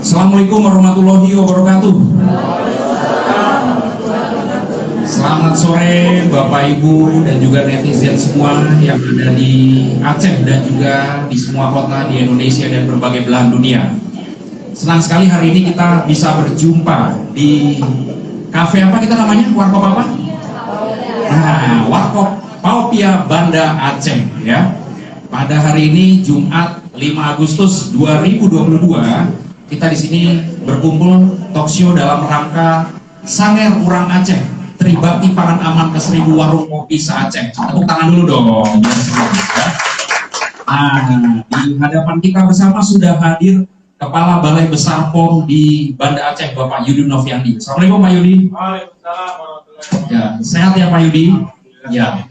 Assalamualaikum warahmatullahi wabarakatuh. Selamat sore Bapak Ibu dan juga netizen semua yang ada di Aceh dan juga di semua kota di Indonesia dan berbagai belahan dunia. Senang sekali hari ini kita bisa berjumpa di kafe apa kita namanya? Warkop apa? Nah, Warkop Paopia Banda Aceh ya. Pada hari ini Jumat 5 Agustus 2022 kita di sini berkumpul talkshow dalam rangka Sanger Urang Aceh Tribakti Pangan Aman ke 1000 warung kopi se-Aceh. Tepuk tangan dulu dong. Nah, di hadapan kita bersama sudah hadir Kepala Balai Besar POM di Banda Aceh, Bapak Yudi Noviandi. Assalamualaikum Pak Yudi. Waalaikumsalam warahmatullahi wabarakatuh. Ya, sehat ya Pak Yudi? Ya.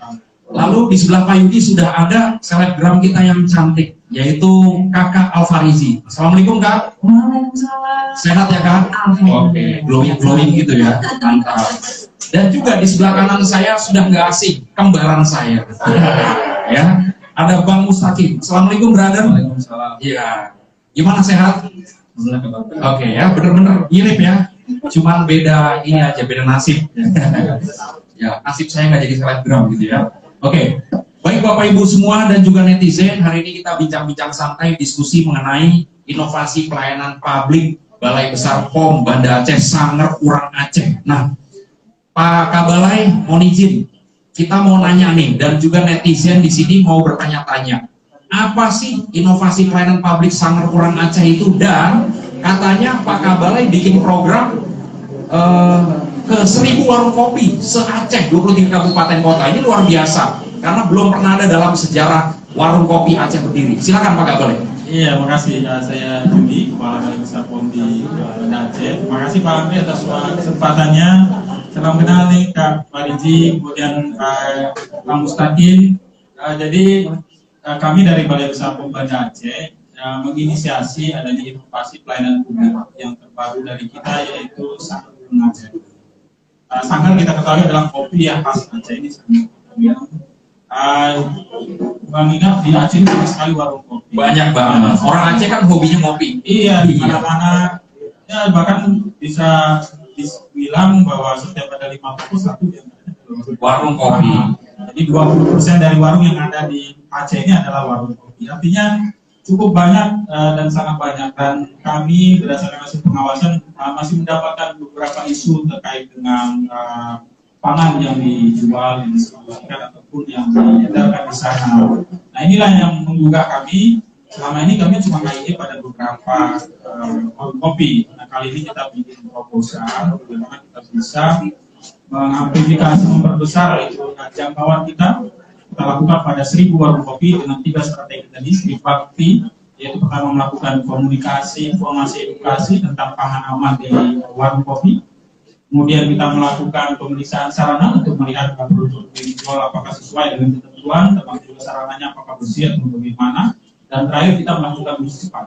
Lalu di sebelah Pak Yudi sudah ada selebgram kita yang cantik, yaitu Kakak Alfarizi. Assalamualaikum Kak. Waalaikumsalam. Sehat ya Kak? Oke, glowing gitu ya, mantap. Dan juga di sebelah kanan saya sudah nggak asing, kembaran saya. Ya, ada Bang Mustaqim. Assalamualaikum brother. Waalaikumsalam. Iya. Gimana sehat? Oke ya, bener-bener mirip ya. Cuman beda ini aja, beda nasib. Ya, nasib saya nggak jadi selebgram gitu ya. Oke, baik Bapak Ibu semua dan juga netizen, hari ini kita bincang-bincang santai diskusi mengenai inovasi pelayanan publik Balai Besar POM Banda Aceh Sanger Urang Aceh. Nah, Pak Kabalai mohon izin, kita mau nanya nih dan juga netizen di sini mau bertanya-tanya. Apa sih inovasi pelayanan publik Sanger Urang Aceh itu? Dan katanya Pak Kabalai bikin program ke 1000 warung kopi se-Aceh 23 kabupaten kota. Ini luar biasa karena belum pernah ada dalam sejarah warung kopi Aceh berdiri. Silakan Pak Kabalai. Iya, makasih. Saya Yudi, Kepala Balai Besar POM di Banda Aceh. Terima kasih Pak Andri atas kesempatannya. Salam kenal nih Kak Fariji, kemudian Kang Mustaqim. Jadi kami dari Balai Besar POM Banda Aceh menginisiasi adanya inovasi pelayanan publik yang terbaru dari kita, yaitu Sanger Urang Aceh. Sanger kita ketahui adalah kopi yang khas Aceh ini. Bang Ina di Aceh ini banyak sekali warung kopi. Banyak banget. Orang Aceh kan hobinya ngopi. Iya, di mana-mana. Ya, bahkan bisa dibilang bahwa setiap ada 51 yang ada Warung kopi. Jadi 20% dari warung yang ada di Aceh ini adalah warung kopi. Artinya cukup banyak dan sangat banyak, dan kami berdasarkan hasil pengawasan masih mendapatkan beberapa isu terkait dengan pangan yang dijual, yang disebarkan ataupun yang diedarkan di sana. Nah, inilah yang menggugah kami. Selama ini kami cuma kaitnya pada beberapa warung kopi. Nah, kali ini kita bikin proposal bagaimana kita bisa mengamplifikasi, memperbesar jangkauan kita. Kita lakukan pada 1000 warung kopi dengan 3 strategi tadi, Tribakti, yaitu pertama melakukan komunikasi, informasi, edukasi tentang pangan aman di warung kopi. Kemudian kita melakukan pemeriksaan sarana untuk melihat produk yang dijual apakah sesuai dengan ketentuan, termasuk juga sarananya apakah bersih atau bagaimana. Dan terakhir kita melakukan uji cepat.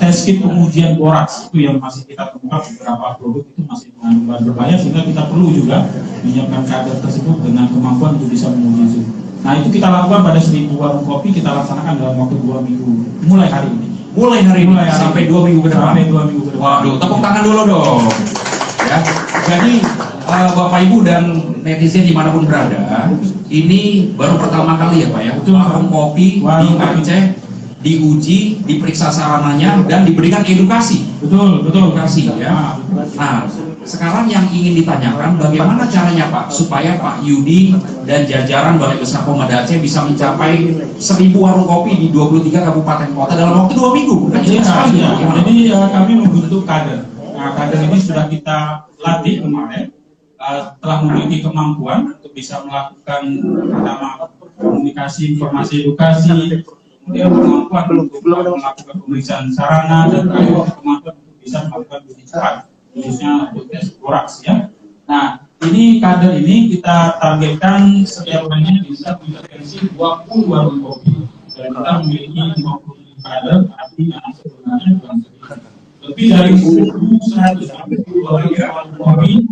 Tes kit pengujian boraks itu yang masih kita temukan beberapa produk itu masih mengandung bahan berbahaya, sehingga kita perlu juga menyiapkan kader tersebut dengan kemampuan untuk bisa menguji itu. Nah, itu kita lakukan pada 1000 warung kopi, kita laksanakan dalam waktu 2 minggu mulai hari ini. Mulai hari ini sampai 2 minggu ke depan. Sampai 2 minggu ke depan. Waduh, tepuk tangan dulu dong. Ya, jadi Bapak Ibu dan netizen dimanapun berada, ini baru pertama kali ya Pak ya, warung kopi di Aceh diuji, diperiksa sarananya dan diberikan edukasi. Betul, Edukasi ya. Nah, sekarang yang ingin ditanyakan bagaimana caranya Pak supaya Pak Yudi dan jajaran Balai Besar POM Banda Aceh bisa mencapai 1000 warung kopi di 23 kabupaten kota dalam waktu 2 minggu. Kan sekali ya. Jadi kami membentuk kader. Nah, kader ini sudah kita latih kemarin, telah memiliki kemampuan untuk bisa melakukan pertama komunikasi, informasi, edukasi, kemudian kemampuan untuk melakukan pemeriksaan sarana, dan terakhir kemampuan untuk bisa melakukan uji cepat, khususnya untuk tes boraks ya. Nah, ini kader ini kita targetkan setiap harinya bisa mengintervensi 20 warung kopi, dan kita memiliki 50 kader, artinya sebenarnya lebih dari 100 warung kopi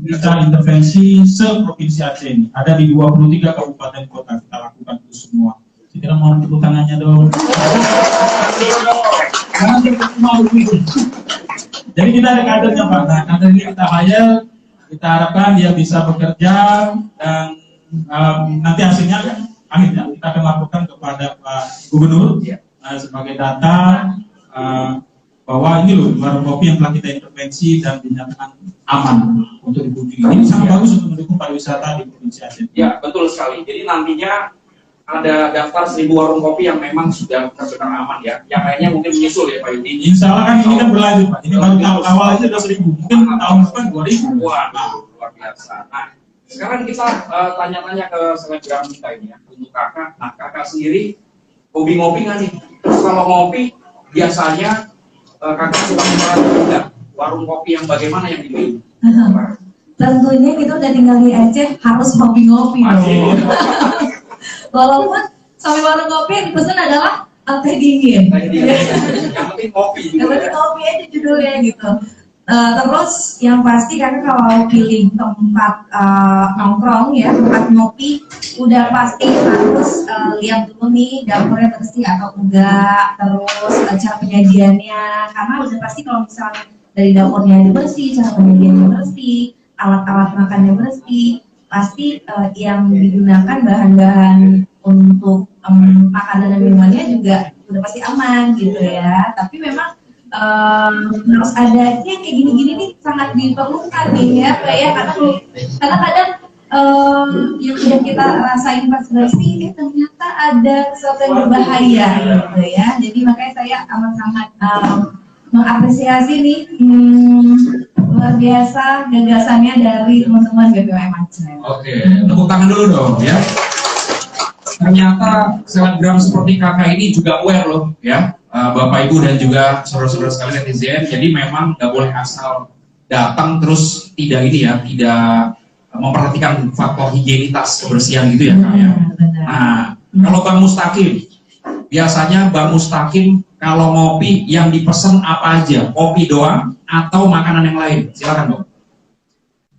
bisa intervensi se-provinsi Aceh ini. Ada di 23 kabupaten kota kita lakukan itu semua. Saya mau tepuk tangannya dong. Jadi kita ada kadernya Pak. Nah, kader ini kita hire, kita harapkan dia bisa bekerja dan nanti hasilnya akhirnya kita akan laporkan kepada Pak Gubernur sebagai data bahwa ini loh warung kopi yang telah kita intervensi dan dinyatakan aman untuk dikunjungi. Ini sangat bagus untuk mendukung pariwisata di Provinsi Aceh. Ya, betul sekali. Jadi nantinya ada daftar 1000 warung kopi yang memang sudah benar-benar aman ya. Yang lainnya mungkin menyusul ya Pak Yudi. Insya Allah kan ini kan berlanjut Pak. Ini baru tahun awal aja udah 1000. Mungkin tahun depan 2000. Wah, luar biasa. Nah, sekarang kita tanya-tanya ke selebgram kita ini ya. Untuk kakak, nah kakak sendiri hobi ngopi nggak nih? Terus kalau ngopi biasanya kakak suka memperhatikan nggak warung kopi yang bagaimana yang dipilih? Tentunya kita udah tinggal di Aceh harus hobi ngopi dong. Walaupun sampai warung kopi yang dipesan adalah teh dingin. Yang penting kopi. Yang penting kopi aja judulnya gitu. Terus yang pasti kan kalau pilih tempat nongkrong ya, tempat ngopi, udah pasti harus lihat dulu nih dapurnya bersih atau enggak, terus cara penyajiannya, karena udah pasti kalau misalnya dari dapurnya bersih, cara penyajiannya bersih, alat-alat makannya bersih, pasti yang digunakan bahan-bahan untuk makanan dan minumannya juga udah pasti aman gitu ya. Tapi memang harus ada kayak gini-gini nih sangat diperlukan nih ya Pak ya, karena kadang yang udah kita rasain pas bersih ternyata ada sesuatu yang berbahaya gitu ya. Jadi makanya saya amat-amat mengapresiasi nih luar biasa gagasannya dari teman-teman BPOM Aceh. Oke, tepuk tangan dulu dong ya. Ternyata selebgram seperti kakak ini juga aware loh ya, Bapak Ibu dan juga saudara-saudara sekalian netizen. Jadi memang nggak boleh asal datang terus tidak ini ya, tidak memperhatikan faktor higienitas kebersihan gitu ya Kak ya. Nah, kalau Bang Mustaqim, biasanya Bang Mustaqim kalau ngopi yang dipesan apa aja? Kopi doang atau makanan yang lain? Silakan Bang.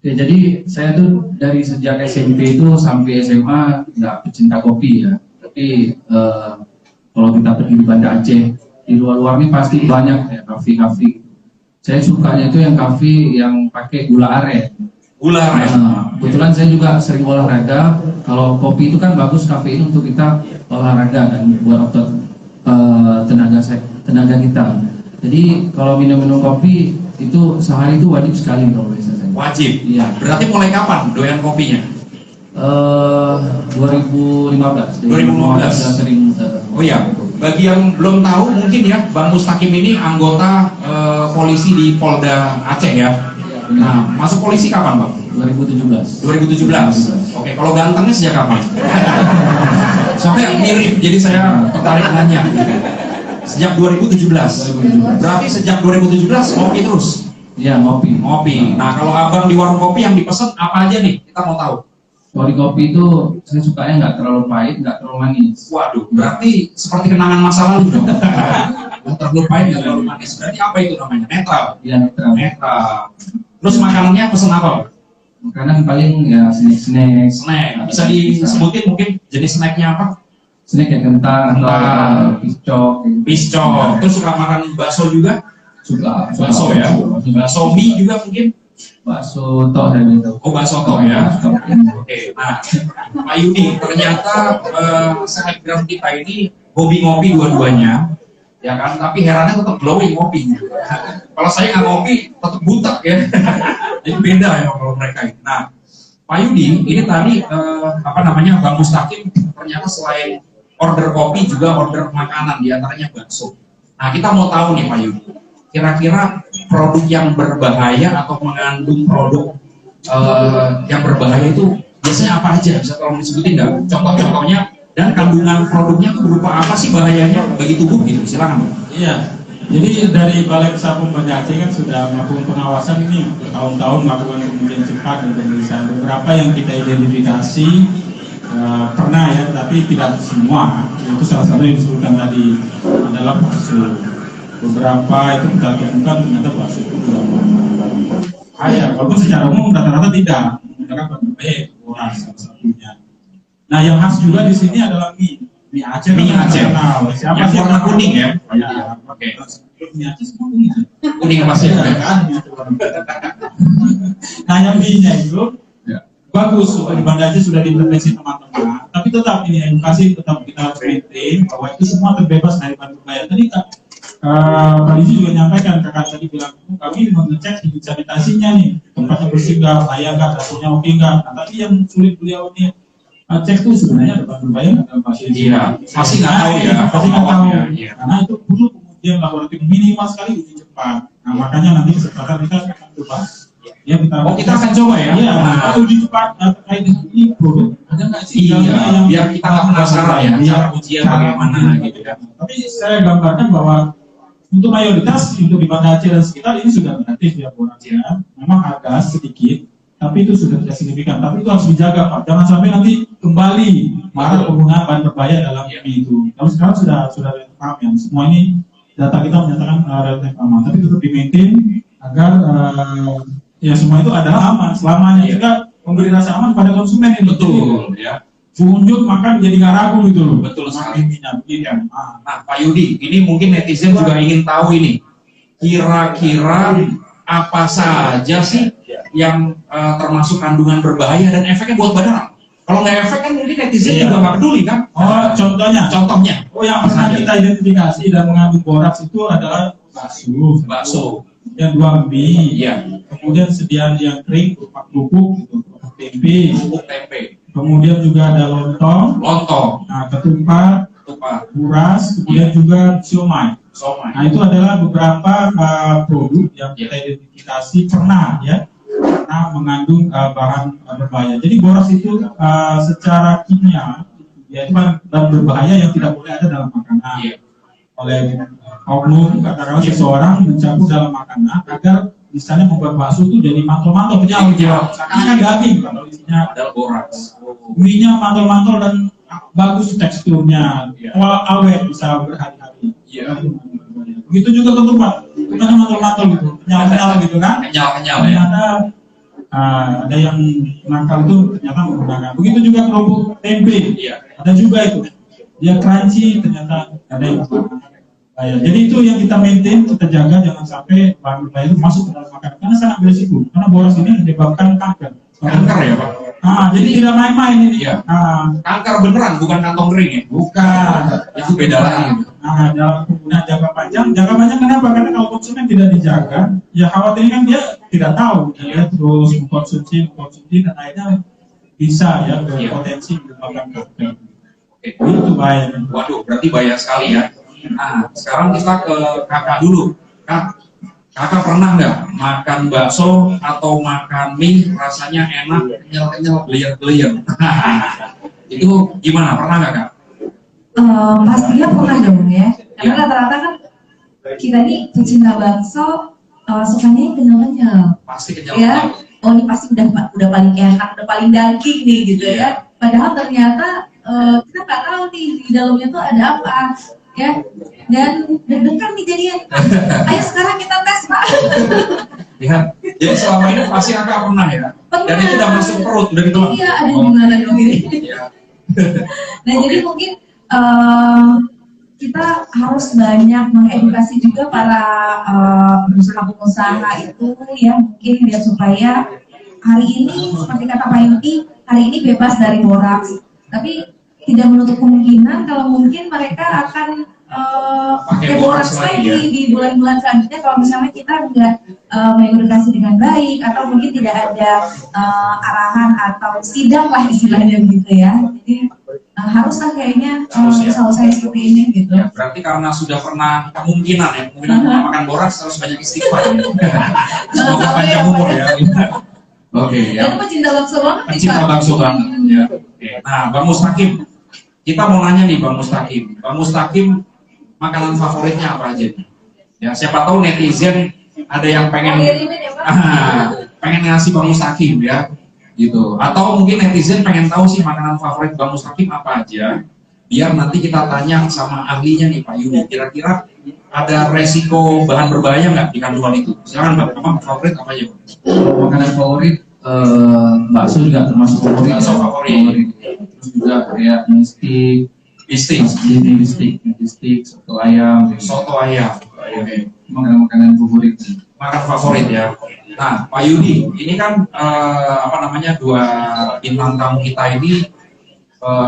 Ya, jadi saya tuh dari sejak SMP itu sampai SMA nggak pecinta kopi ya. Tapi kalau kita pergi di Banda Aceh, di luar-luar ini pasti banyak ya kafe-kafe. Saya sukanya itu yang kafe yang pakai gula aren. Gula aren. Kebetulan saya juga sering olahraga. Kalau kopi itu kan bagus kafein untuk kita olahraga dan buat otot tenaga kita. Jadi kalau minum kopi itu sehari itu wajib sekali kalau biasa saya. Wajib. Iya. Berarti mulai kapan doyan kopinya? 2015. 2015. Sudah sering. Oh ya, bagi yang belum tahu mungkin ya, Bang Mustaqim ini anggota polisi di Polda Aceh ya. Nah, masuk polisi kapan Bang? 2017. 2017. Oke, kalau gantengnya sejak kapan? Soalnya mirip, jadi saya tertarik nanya. Sejak 2017. Berarti sejak 2017 ngopi terus? Iya, ngopi. Ngopi. Nah, kalau abang di warung kopi yang dipesan apa aja nih? Kita mau tahu. Kalau di kopi itu saya sukanya nggak terlalu pahit, nggak terlalu manis. Waduh, berarti seperti kenangan masa lalu dong. Nggak terlalu pahit, nggak terlalu manis. Berarti apa itu namanya? Netral. Iya, netral. Netral. Terus makanannya pesen apa? Makanan paling ya snack. Snack. Bisa disebutin mungkin jenis snacknya apa? Snack kayak kentang atau piscok. Piscok. Terus suka makan bakso juga? Suka. Bakso ya. Bakso mie juga mungkin? Bakso toh dan itu. Oh, bakso toh ya. Oke. Nah, Pak Yudi, ternyata selebgram kita ini hobi ngopi dua-duanya, ya kan? Tapi herannya tetap glowing ngopi. Kalau saya nggak ngopi, tetap buta ya. Jadi beda ya kalau mereka ini. Nah, Pak Yudi, ini tadi Bang Mustaqim ternyata selain order kopi juga order makanan, diantaranya bakso. Nah, kita mau tahu nih Pak Yudi, kira-kira produk yang berbahaya atau mengandung produk yang berbahaya itu biasanya apa aja? Bisa tolong disebutin nggak? Contoh-contohnya dan kandungan produknya itu berupa apa sih bahayanya bagi tubuh gitu? Silakan. Iya. Jadi dari Balai Kesehatan Banda Aceh kan sudah melakukan pengawasan ini bertahun-tahun, melakukan pengujian cepat dan pemeriksaan. Beberapa yang kita identifikasi pernah ya, tapi tidak semua. Itu salah satu yang disebutkan tadi adalah bakso. Beberapa itu kita temukan ternyata bakso itu bahaya. Walaupun secara umum rata-rata tidak menggunakan baik orang salah satunya. Nah, yang khas juga di sini adalah mie Aceh. Mie Aceh. Siapa yang sih warna kuning ya? Ya, Oke. Mie Aceh semua kuning. Kuning pasti ya. Nah, yang mie-nya itu Ya. bagus, di Banda Aceh sudah diintervensi teman-teman. Tapi tetap ini edukasi tetap kita harus maintain bahwa itu semua terbebas dari bahan berbahaya. Tadi Pak Didi juga nyampaikan, kakak tadi bilang kami mengecek higien sanitasinya nih, tempatnya bersih nggak, layak nggak, dapurnya oke nggak. Nah, tapi yang sulit beliau ini cek tuh sebenarnya ada bahan berbahaya nggak dalam pasien. Iya, masih nggak tahu ya. Masih nggak tahu. Iya. Karena itu perlu kemudian laboratorium minimal sekali uji cepat. Nah, makanya nanti kesempatan kita akan coba. Ya, Kita akan coba ya. Iya, Nah, uji cepat terkait ini produk ada nggak sih? iya, biar kita nggak penasaran ya, Iya. cara ujian bagaimana gitu ya. Tapi saya gambarkan bahwa untuk mayoritas untuk di Banda Aceh dan sekitar ini sudah gratis ya borasnya. Memang agak sedikit, tapi itu sudah tidak signifikan. Tapi itu harus dijaga Pak. Jangan sampai nanti kembali marah penggunaan bahan berbahaya dalam mie itu. Tapi sekarang sudah paham ya. Semua ini data kita menyatakan relatif aman. Tapi tetap di-maintain agar ya semua itu adalah aman. Selamanya juga memberi rasa aman pada konsumen ini. Betul ya. Unjuk makan jadi nggak ragu gitu loh. Betul Makan sekali. mie-nya begini. Nah, Pak Yudi, ini mungkin netizen juga ingin tahu ini. Kira-kira apa saja sih yang termasuk kandungan berbahaya dan efeknya buat badan orang? Kalau nggak efek kan mungkin netizen juga nggak peduli kan? Oh, contohnya. Contohnya, Oh, yang pernah kita identifikasi dan mengandung boraks itu adalah bakso. yang 2 mie, Iya. kemudian sediaan yang kering berupa kerupuk, gitu, tempe, Bubuk tempe, kemudian juga ada lontong, lontong, ketupat, ketupat, buras, kemudian juga siomay. somai. Nah, itu adalah beberapa produk yang kita identifikasi pernah mengandung bahan berbahaya. Jadi boraks itu secara kimia ya itu bahan berbahaya yang tidak boleh ada dalam makanan. Iya. Oleh oknum katakanlah seseorang mencampur dalam makanan agar misalnya membuat bakso itu jadi mantul-mantul kenyal, seakan daging kalau isinya Adalah boraks. mie-nya mantul-mantul dan bagus teksturnya, awet bisa berhari-hari. Iya. Begitu juga ketupat, ketupat mantul-mantul gitu, kenyal-kenyal gitu kan. Kenyal-kenyal ya. Ternyata ada yang nakal itu ternyata menggunakan. Begitu juga kerupuk tempe, Iya. ada juga itu. Dia crunchy, ternyata ada yang menggunakan. Jadi itu yang kita maintain, kita jaga jangan sampai bahan berbahaya itu masuk ke dalam makanan karena sangat berisiko. Karena boros ini menyebabkan kanker. Kanker ya Pak? Jadi tidak main-main ini. Iya. Kanker beneran, bukan kantong kering ya? Bukan. Itu beda lagi. Dalam penggunaan jangka panjang kenapa? Karena kalau konsumen tidak dijaga, ya khawatirnya kan dia tidak tahu, dia terus mengkonsumsi dan akhirnya bisa ya berpotensi menyebabkan kanker. Itu bahaya. Waduh, berarti bahaya sekali ya. Nah, sekarang kita ke kakak dulu. Kakak pernah nggak makan bakso atau makan mie rasanya enak, kenyal-kenyal, belian-belian? Itu gimana? Pernah nggak Kak? Pastinya pernah dong ya. Karena rata-rata kan kita nih pecinta bakso sukanya yang kenyal-kenyal. Pasti Ya, kenyal. oh ini pasti udah paling enak, udah paling daging nih gitu ya. Padahal ternyata kita nggak tahu nih di dalamnya tuh ada apa ya. Dan deg-degan nih jadinya. Ayo sekarang kita tes Pak. Lihat, jadi selama ini pasti Kakak pernah ya? Dan itu udah masuk perut, udah ditelan. Iya, ada gimana dong ini. Iya. Nah jadi mungkin kita harus banyak mengedukasi juga para pengusaha-pengusaha itu ya mungkin biar supaya hari ini seperti kata Pak Yudi, hari ini bebas dari boraks, tapi tidak menutup kemungkinan kalau mungkin mereka akan pakai boraks lagi di bulan-bulan selanjutnya kalau misalnya kita nggak mengedukasi dengan baik atau mungkin tidak ada arahan atau sidang lah istilahnya gitu ya. Jadi haruslah kayaknya usaha-usaha seperti ini gitu. Ya, berarti karena sudah pernah kemungkinan makan boraks harus banyak istighfar. Semoga panjang umur ya. Oke ya. Dan pecinta bakso banget nih, Pecinta Pak. bakso banget ya. Oke. Nah, Bang Mustaqim, kita mau nanya nih Bang Mustaqim. Bang Mustaqim, makanan favoritnya apa aja? Ya, siapa tahu netizen ada yang pengen pengen ngasih Bang Mustaqim ya, gitu. Atau mungkin netizen pengen tahu sih makanan favorit Bang Mustaqim apa aja. Biar nanti kita tanya sama ahlinya nih Pak Yudi. Kira-kira ada resiko bahan berbahaya nggak di kandungan itu? Silakan Bang, apa favorit apa aja? Makanan favorit bakso juga termasuk favorit. Bakso favorit. Terus juga kayak mie Bistik, bistik, soto ayam, soto ayam. Oke. makanan favorit. Makan favorit ya. Nah, Pak Yudi, ini kan dua bintang tamu kita ini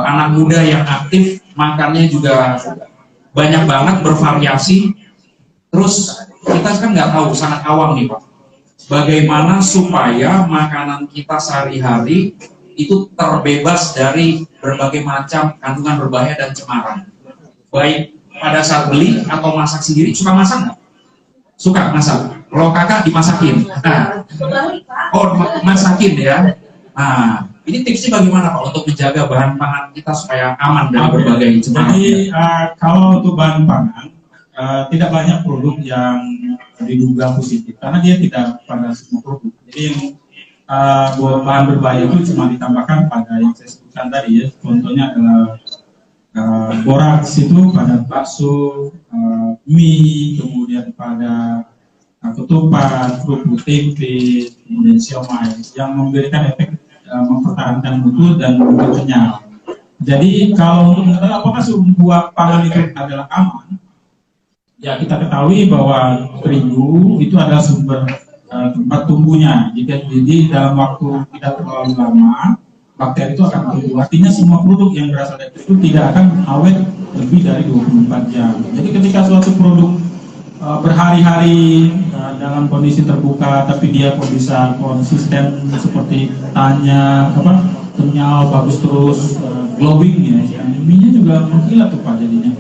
anak muda yang aktif, makannya juga banyak banget, bervariasi. Terus kita kan nggak tahu, sangat awam nih Pak, bagaimana supaya makanan kita sehari-hari itu terbebas dari berbagai macam kandungan berbahaya dan cemaran. Baik pada saat beli atau masak sendiri, suka masak nggak? Suka masak. Kalau kakak dimasakin. Nah, masakin ya. Nah, ini tipsnya bagaimana Pak untuk menjaga bahan pangan kita supaya aman dari berbagai cemaran? Jadi kalau untuk bahan pangan tidak banyak produk yang diduga positif karena dia tidak pada semua produk. Jadi yang bahan berbahaya itu cuma ditambahkan pada yang saya sebutkan tadi ya. Contohnya adalah boraks itu pada bakso, mie, kemudian pada ketupat, kerupuk tempe, kemudian siomay yang memberikan efek mempertahankan mutu dan membuat kenyal. Jadi kalau untuk mengetahui apakah sebuah pangan itu adalah aman, ya kita ketahui bahwa terigu itu adalah sumber tempat tumbuhnya. Jadi dalam waktu tidak terlalu lama bakteri itu akan tumbuh. Artinya semua produk yang berasal dari itu tidak akan awet lebih dari 24 jam. Jadi ketika suatu produk berhari-hari dalam kondisi terbuka, tapi dia kok bisa konsisten seperti tanya, kenyal, bagus terus, glowing ya, minyak juga mengkilat tuh Pak jadinya.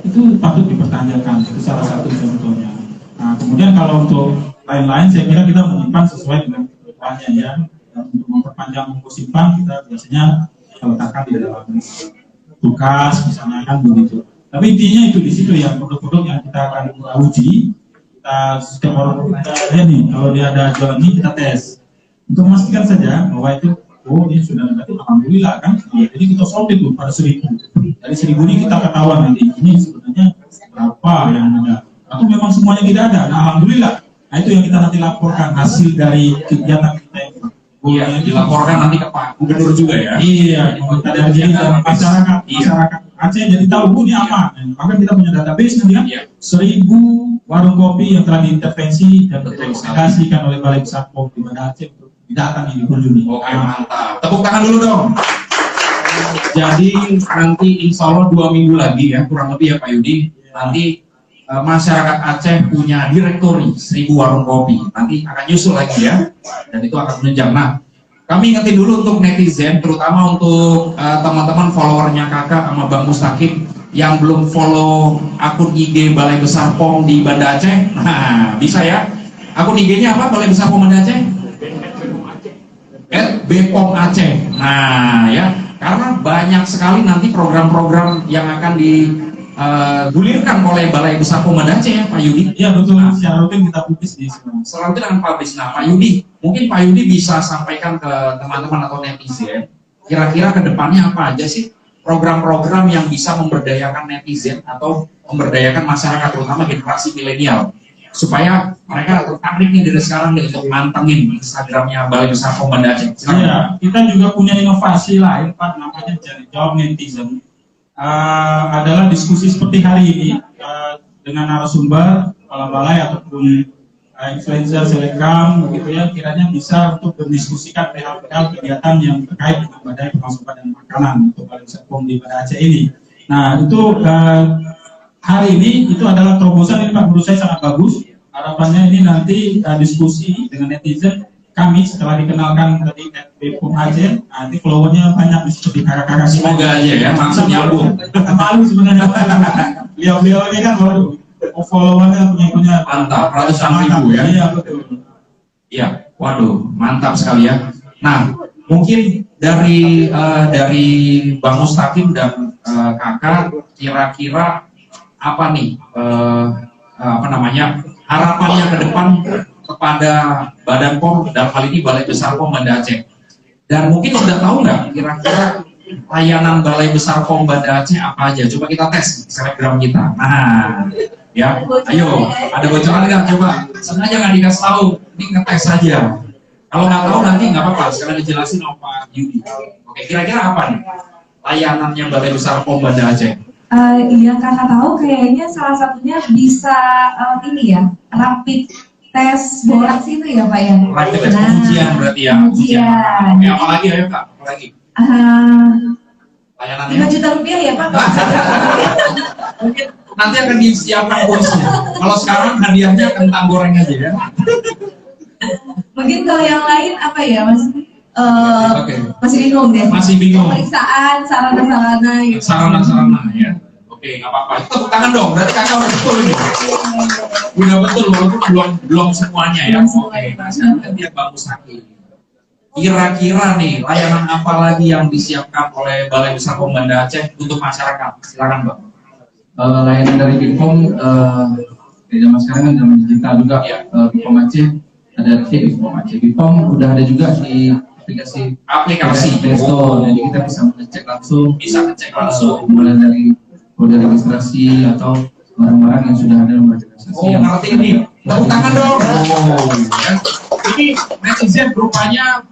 Itu patut dipertanyakan. Itu salah satu contohnya. Nah, kemudian kalau untuk lain-lain, saya kira kita menyimpan sesuai dengan kebutuhannya ya. Untuk memperpanjang umur simpan kita biasanya letakkan di dalam kulkas misalnya kan begitu. Tapi intinya itu di situ ya, produk-produk yang kita akan uji. Kita setiap orang nih kalau dia ada jualan ini kita tes untuk memastikan saja bahwa itu ini sudah berarti alhamdulillah kan. Jadi kita solid tuh pada 1000. Dari 1000 ini kita ketahuan nanti ini sebenarnya berapa yang ada. Atau memang semuanya tidak ada. Nah, alhamdulillah. Nah, itu yang kita nanti laporkan hasil dari kegiatan kita yang iya, dilaporkan nanti ke Pak Gubernur juga ya. Iya, jadi masyarakat Aceh jadi tahu ini apa. Maka kita punya database nanti kan. Iya. 1000 warung kopi yang telah diintervensi dan direkomendasikan oleh Balai Besar POM di Banda Aceh untuk didatangi dikunjungi. Oke, mantap. Tepuk tangan dulu dong. Jadi nanti insya Allah 2 minggu lagi ya, kurang lebih ya Pak Yudi. Nanti masyarakat Aceh punya direktori 1000 warung kopi. Nanti akan nyusul lagi ya, dan itu akan menunjang. Nah, kami ingetin dulu untuk netizen, terutama untuk teman-teman followernya kakak sama Bang Mustaqim yang belum follow akun IG Balai Besar POM di Banda Aceh. Nah, bisa ya. Akun IG-nya apa Balai Besar POM Banda Aceh? @bpom Aceh. Nah, ya, karena banyak sekali nanti program-program yang akan digulirkan oleh Balai Besar POM Banda Aceh ya Pak Yudi. Iya betul, secara rutin kita publis di sini. Selalu dengan publish. Nah Pak Yudi, mungkin Pak Yudi bisa sampaikan ke teman-teman atau netizen, kira-kira ke depannya apa aja sih program-program yang bisa memberdayakan netizen atau memberdayakan masyarakat, terutama generasi milenial, supaya mereka tertarik nih dari sekarang nih untuk mantengin Instagramnya Balai Besar POM Banda Aceh. Iya, kita juga punya inovasi lain Pak, namanya Jawab Netizen. Adalah diskusi seperti hari ini dengan narasumber kepala balai ataupun influencer selebgram begitu ya, kiranya bisa untuk berdiskusikan perihal kegiatan yang terkait dengan Badai Pengawas Obat dan Makanan untuk Balai Besar POM di Banda Aceh ini. Nah itu hari ini itu adalah terobosan ini Pak, menurut saya sangat bagus. Harapannya ini nanti diskusi dengan netizen kami setelah dikenalkan tadi BPOM Aceh, nanti followernya banyak seperti kakak-kakak. Semoga aja ya, langsung nyambung. Malu sebenarnya. Beliau ini kan baru followernya punya mantap, ratusan ribu ya. Iya betul. Iya, waduh, mantap sekali ya. Nah, mungkin dari Bang Mustaqim dan kakak, kira-kira apa nih harapannya ke depan kepada Badan POM dalam hal ini Balai Besar POM Banda Aceh. Dan mungkin udah tahu nggak kira-kira layanan Balai Besar POM Banda Aceh apa aja? Coba kita tes selebgram kita. Nah, ya, ayo, ada bocoran nggak? Coba, sengaja nggak dikasih tahu, ini ngetes saja. Kalau nggak tahu nanti nggak apa-apa, sekarang dijelasin sama Pak Yudi. Oke, kira-kira apa nih layanannya Balai Besar POM Banda Aceh? Iya, karena tahu kayaknya salah satunya bisa ini ya, rapid tes boraks itu ya Pak ya. Rapid tes pengujian berarti ya. Ujian. Oke, apa lagi ayo Kak? Apa lagi? 5 5 juta rupiah ya Pak. Mungkin nanti akan disiapkan kursnya. Kalau sekarang hadiahnya kentang goreng aja ya. Mungkin kalau yang lain apa ya Mas? Oke. Masih bingung deh. Masih bingung. Pemeriksaan sarana-sarana gitu. Sarana-sarana ya. Oke, nggak apa-apa. Tepuk tangan dong. Berarti kakak udah betul ini. Udah betul walaupun belum semuanya ya. Oke. Nah, sekarang kita lihat Bang Mustaqim. Kira-kira nih layanan apa lagi yang disiapkan oleh Balai Besar POM Banda Aceh untuk masyarakat? Silakan Bang. Layanan dari BPOM di zaman sekarang kan zaman digital juga. Ya. BPOM Aceh ada BPOM Aceh. BPOM udah ada juga di aplikasi Play Store. Jadi kita bisa ngecek langsung. Bisa ngecek langsung. Mulai dari kode registrasi atau barang-barang yang sudah ada nomor registrasi. Oh, ngerti ini. Tepuk tangan dong. Oh, ya. Ini netizen rupanya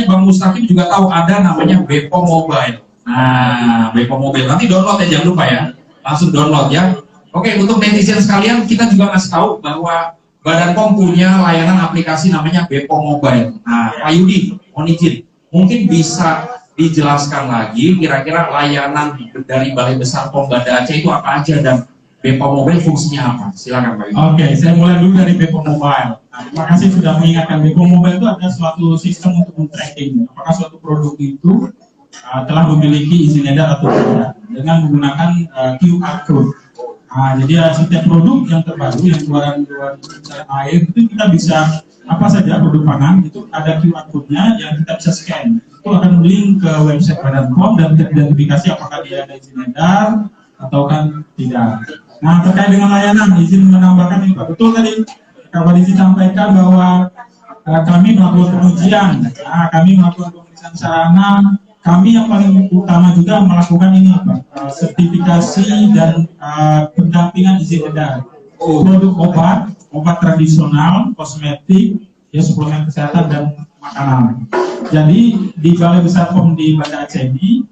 Bang Mustaqim juga tahu ada namanya Bepom Mobile. Nah, Bepom Mobile nanti download ya, jangan lupa ya. Langsung download ya. Oke, untuk netizen sekalian kita juga ngasih tahu bahwa Badan POM punya layanan aplikasi namanya Bepom Mobile. Nah, Pak Yudi, mohon izin, mungkin bisa dijelaskan lagi kira-kira layanan dari Balai Besar POM Banda Aceh itu apa aja dan Bepom Mobile fungsinya apa? Silakan Pak Yudi. Oke, saya mulai dulu dari Bepom Mobile. Nah, terima kasih sudah mengingatkan. Bepom Mobile itu ada suatu sistem untuk men-tracking apakah suatu produk itu telah memiliki izin edar atau tidak dengan menggunakan QR code. Nah, jadi setiap produk yang terbaru yang keluaran air itu kita bisa apa saja produk pangan itu ada QR code-nya yang kita bisa scan. Itu akan link ke website Badan POM dan teridentifikasi apakah dia ada izin edar atau kan tidak. Nah, terkait dengan layanan izin menambahkan ini Pak, betul tadi Kabar izin sampaikan bahwa kami melakukan pengujian, kami melakukan pemeriksaan sarana. Kami yang paling utama juga melakukan ini Pak, sertifikasi dan pendampingan izin edar produk obat tradisional, kosmetik, ya suplemen kesehatan dan makanan. Jadi di Balai Besar POM di Banda Aceh ini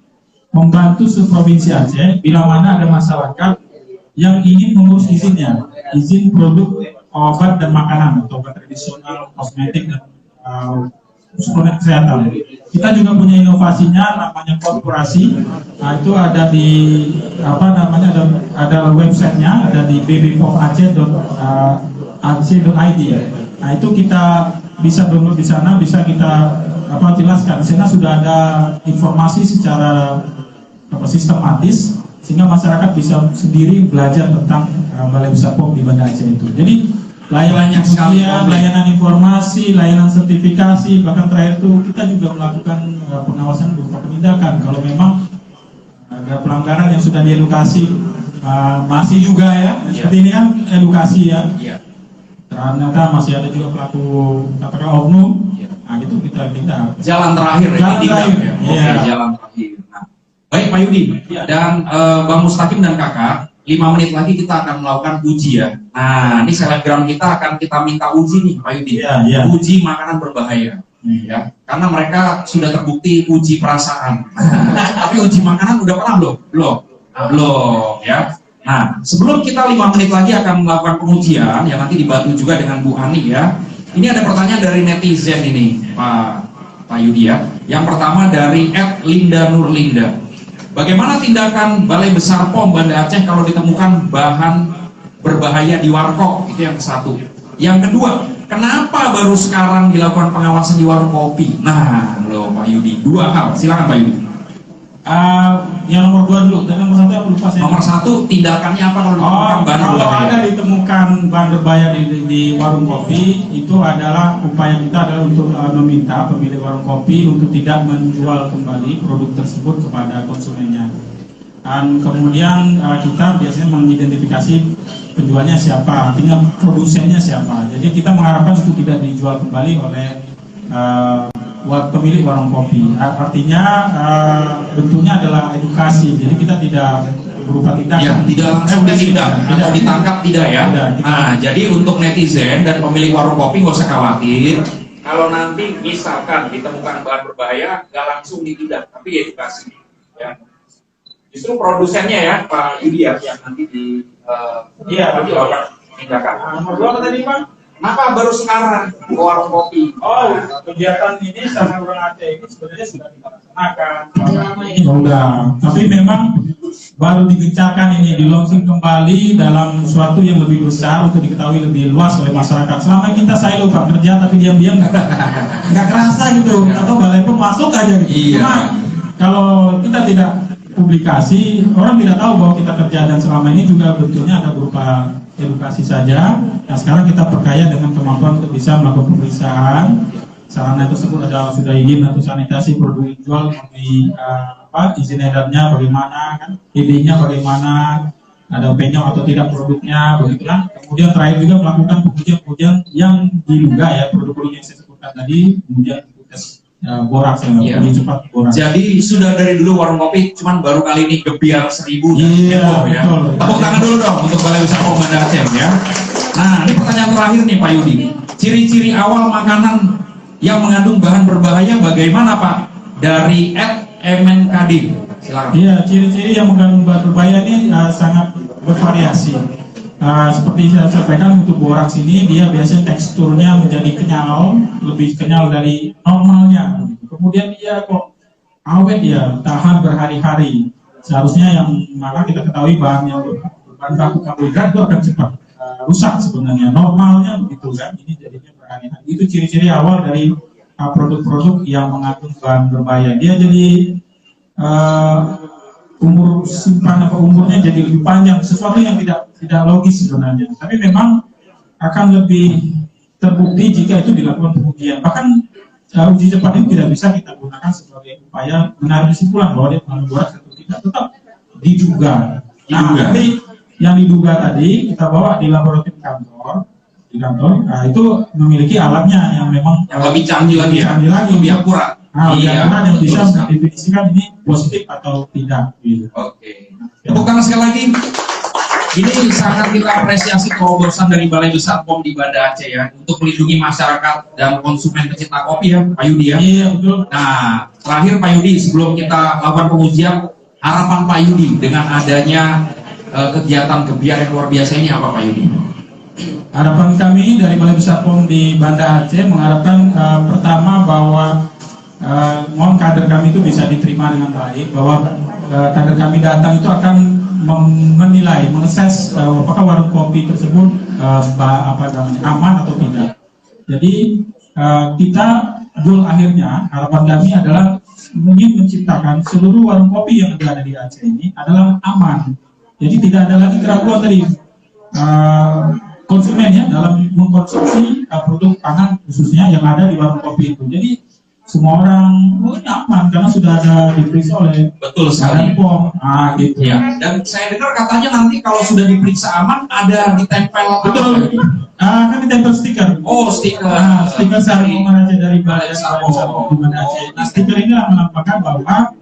membantu seprovinsi Aceh bila mana ada masyarakat yang ingin mengurus izinnya, izin produk obat dan makanan atau obat tradisional, kosmetik dan suplemen kesehatan. Kita juga punya inovasinya namanya korporasi. Nah, itu ada di ada websitenya, ada di bbpomaceh.ac.id. Nah, itu kita bisa download di sana, bisa kita jelaskan. Di sana sudah ada informasi secara sistematis sehingga masyarakat bisa sendiri belajar tentang Balai Besar POM di Banda Aceh itu. Jadi layanan pengujian, layanan informasi, layanan sertifikasi, bahkan terakhir itu kita juga melakukan pengawasan berupa penindakan kalau memang ada pelanggaran yang sudah diedukasi masih juga ya, seperti ini kan edukasi ya. Ternyata masih ada juga pelaku katakan oknum, nah itu kita tindak. Jalan terakhir jalan terakhir. Ya. Oke, jalan terakhir. Nah, baik Pak Yudi dan Bang Mustaqim dan Kakak. 5 menit lagi kita akan melakukan uji ya. Nah, ini selebgram kita akan kita minta uji nih Pak Yudi. Uji makanan berbahaya. Ya, karena mereka sudah terbukti uji perasaan. Tapi uji makanan udah pernah belum? Belum ya. Nah, sebelum kita 5 menit lagi akan melakukan pengujian yang nanti dibantu juga dengan Bu Ani ya. Ini ada pertanyaan dari netizen ini, Pak Yudi ya. Yang pertama dari @linda_nurlinda. Bagaimana tindakan Balai Besar POM Banda Aceh kalau ditemukan bahan berbahaya di warkop? Itu yang satu. Yang kedua, kenapa baru sekarang dilakukan pengawasan di warung kopi? Nah, Pak Yudi, 2 hal. Silakan Pak Yudi. Yang nomor 2 dulu, dan nomor 1 yang lupa saya. Nomor 1, tindakannya apa kalau ditemukan bahan berbahaya? Kalau ada ditemukan bahan berbahaya di warung kopi, itu adalah upaya kita adalah untuk meminta pemilik warung kopi untuk tidak menjual kembali produk tersebut kepada konsumennya. Dan kemudian kita biasanya mengidentifikasi penjualnya siapa, artinya produsennya siapa. Jadi kita mengharapkan untuk tidak dijual kembali oleh pemilik warung kopi. Artinya bentuknya adalah edukasi. Jadi kita tidak berupa tindakan. Ya, tidak langsung ditindak atau ditangkap tidak ya. Nah, jadi untuk netizen dan pemilik warung kopi nggak usah khawatir. Kalau nanti misalkan ditemukan bahan berbahaya, nggak langsung ditindak, tapi edukasi. Ya. Justru produsennya ya Pak Yudi ya yang nanti di dilakukan tindakan. Nomor 2 apa tadi Pak? Kenapa baru sekarang ke warung kopi? Oh, kegiatan ini sama orang Aceh ini sebenarnya sudah kita laksanakan selama ini. Sudah, tapi memang baru digencarkan ini, di launching kembali dalam suatu yang lebih besar untuk diketahui lebih luas oleh masyarakat. Selama ini kita silo Pak kerja tapi diam-diam nggak kerasa gitu, atau balai pun masuk aja gitu. Iya. Cuma kalau kita tidak publikasi, orang tidak tahu bahwa kita kerja, dan selama ini juga bentuknya ada berupa edukasi saja. Nah sekarang kita perkaya dengan kemampuan untuk bisa melakukan pemeriksaan. Sarana tersebut ada sudah izin atau sanitasi produk yang dijual, izin edarnya bagaimana, kan ID-nya bagaimana, ada penyok atau tidak produknya, begitulah. Kemudian terakhir juga melakukan pengujian yang diduga ya produk-produk yang saya sebutkan tadi, kemudian tes boraks yang lebih cepat boraks. Jadi sudah dari dulu warung kopi, cuman baru kali ini gebiar 1000 Iya, ya. betul. Tepuk tangan dulu dong untuk Balai Usaha Pom Banda Aceh ya. Nah, ini pertanyaan terakhir nih Pak Yudi. Ciri-ciri awal makanan yang mengandung bahan berbahaya bagaimana Pak? Dari @MNKD. Silakan. Iya, ciri-ciri yang mengandung bahan berbahaya ini sangat bervariasi. Seperti saya sampaikan, untuk boraks ini dia biasanya teksturnya menjadi kenyal, lebih kenyal dari normalnya. Kemudian dia kok awet ya, tahan berhari-hari. Seharusnya yang mana kita ketahui bahan yang berbahan baku karbohidrat itu akan cepat rusak sebenarnya. Normalnya begitu kan, ini jadinya berhari-hari. Itu ciri-ciri awal dari produk-produk yang mengandung bahan berbahaya. Dia jadi umur simpan apa umurnya jadi lebih panjang, sesuatu yang tidak logis sebenarnya. Tapi memang akan lebih terbukti jika itu dilakukan pengujian. Bahkan uji cepat ini tidak bisa kita gunakan sebagai upaya menarik kesimpulan bahwa dia membuat atau tidak, tetap diduga. Nah, tapi yang diduga tadi kita bawa di laboratorium di kantor, nah, itu memiliki alatnya yang memang yang lebih canggih lagi ya, lebih akurat. Yang bisa mendefinisikan ini positif atau tidak. Gitu. Oke. Tepuk tangan sekali lagi. Ini sangat kita apresiasi terobosan dari Balai Besar POM di Banda Aceh ya untuk melindungi masyarakat dan konsumen pecinta kopi ya, Pak Yudi ya. Iya betul. Nah, terakhir Pak Yudi sebelum kita lakukan pengujian, harapan Pak Yudi dengan adanya kegiatan gebiar yang luar biasa ini apa Pak Yudi? Harapan kami dari Balai Besar POM di Banda Aceh mengharapkan pertama bahwa mohon kader kami itu bisa diterima dengan baik, bahwa kader kami datang itu akan menilai, mengakses apakah warung kopi tersebut aman atau tidak. Jadi kita goal akhirnya, harapan kami adalah ingin menciptakan seluruh warung kopi yang ada di Aceh ini adalah aman. Jadi tidak ada lagi keraguan dari konsumen ya dalam mengkonsumsi produk pangan khususnya yang ada di warung kopi itu. Jadi semua orang nyaman karena sudah ada diperiksa oleh betul sekali POM. Gitu ya. Dan saya dengar katanya nanti kalau sudah diperiksa aman ada ditempel. Betul. Kan ditempel stiker. Oh, stiker. Stiker sarung Aceh dari Balai Besar POM Banda Aceh. Nah, stiker ini menampakkan bahwa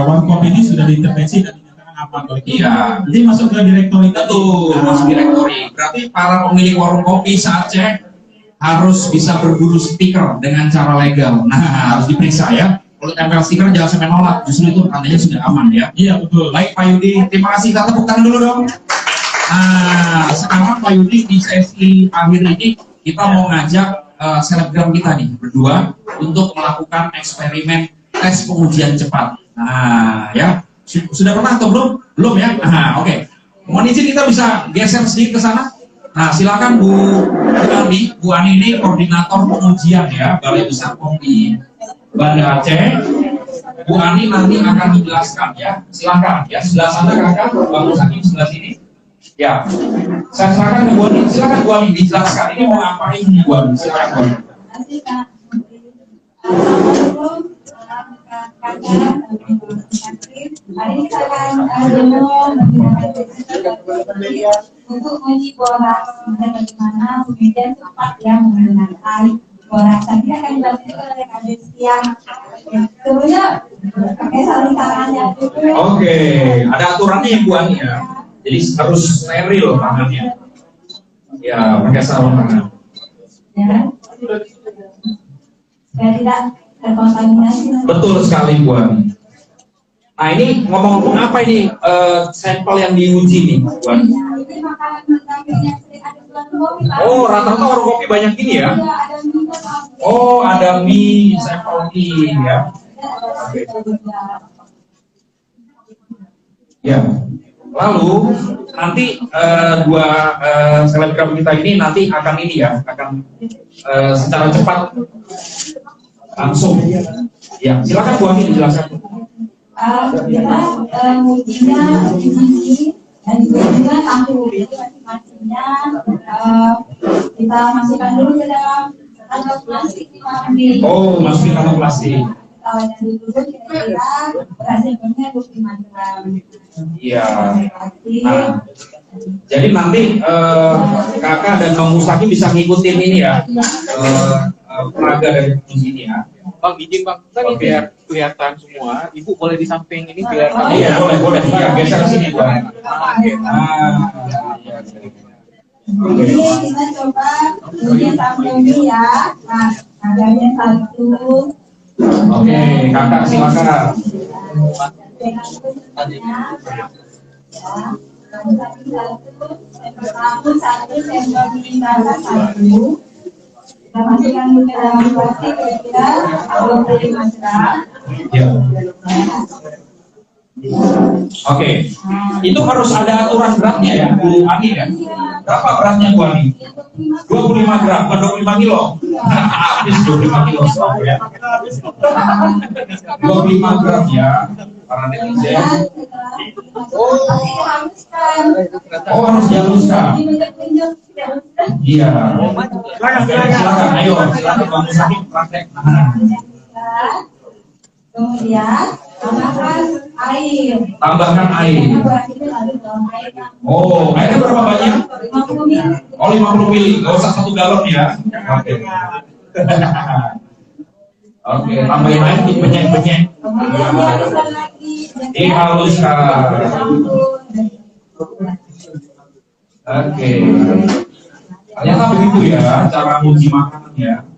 warung kopi ini sudah diintervensi dan dinyatakan aman. Iya. Jadi masuk ke direktori. Betul, masuk direktori. Berarti para pemilik warung kopi se-Aceh harus bisa berburu stiker dengan cara legal. Nah, harus diperiksa ya. Kalau tempel stiker jangan sampai nolak. Justru itu tandanya sudah aman ya. Iya betul. Baik Pak Yudi, terima kasih. Kita tepuk tangan dulu dong. Nah, sekarang Pak Yudi di sesi akhir ini kita mau ngajak selebgram kita nih berdua untuk melakukan eksperimen tes pengujian cepat. Nah, ya sudah pernah atau belum? Belum ya. Nah, oke. Mohon izin kita bisa geser sedikit ke sana. Nah, silakan Bu Ani ini koordinator pengujian ya Balai Besar POM di Banda Aceh. Bu Ani nanti akan menjelaskan ya. Silakan ya, sebelah sana kakak, Bang Sakim sebelah sini. Ya, saya silakan Bu Ani. Silakan Bu Ani dijelaskan ini mau ngapain Bu Ani. Silakan Bu Ani. Terima kasih Kak. Assalamualaikum. Hari ini saya akan demo untuk menguji boraks dan bagaimana pengujian cepat yang menggunakan boraks. Tadi akan dibantu oleh Kades yang sebelumnya pakai sarung tangannya dulu. Oke, ada aturannya ya Bu Ani ya. Jadi harus steril tangannya. Ya, pakai sarung tangan. Ya. Supaya tidak terkontaminasi. Betul sekali Bu Ani. Nah ini ngomong-ngomong apa ini sampel yang diuji nih, Buan? Ini makanan yang sering ada bulan kopi, Pak. Oh, rata-rata warung kopi banyak gini ya? Iya, ada mie Pak. Oh, ada mie, sampel mie ya. Ya. Lalu nanti dua selebgram kita ini nanti akan ini ya, akan secara cepat langsung. Ya, silakan Bu Ami dijelaskan. Kita ujinya ini dan juga tahu jadi masing-masingnya kita masukkan dulu ke dalam kantong plastik nih. Oh, masukin kantong plastik. Kita dari dulu kira-kira berhasilnya 25 gram. Iya. Nah, jadi nanti kakak dan Bang Mustaqim bisa ngikutin ini ya, peraga dari ini ya. Bang, izin Bang, kan ini biar kelihatan semua. Ibu boleh di samping ini biar Iya, boleh. Ya, geser sini Bang. Ini kita coba ini sampai ini ya. Nah, harganya satu. Oke, kakak silakan. Satu sendok minyak satu. Kita masukkan ke dalam plastik kira-kira 25 gram. Ya. Oke, itu harus ada aturan beratnya ya, Bu Ani ya. Berapa beratnya Bu Ani? 25 gram, bukan 25 kilo. Habis 25 kilo stop ya. 25 gram ya, para netizen. Oh, harus dihaluskan. Iya. Silakan, ayo, silakan Bang Mustaqim praktek. Kemudian tambahkan air. Tambahkan air. Oh, airnya berapa banyak? 50 ml. Oh, 50 mili, nggak usah 1 galon ya. Oke. Oke, tambahin air, dipenyek-penyek. Kemudian dihaluskan lagi. Dihaluskan. Oke. Ternyata begitu ya cara uji makanan ya.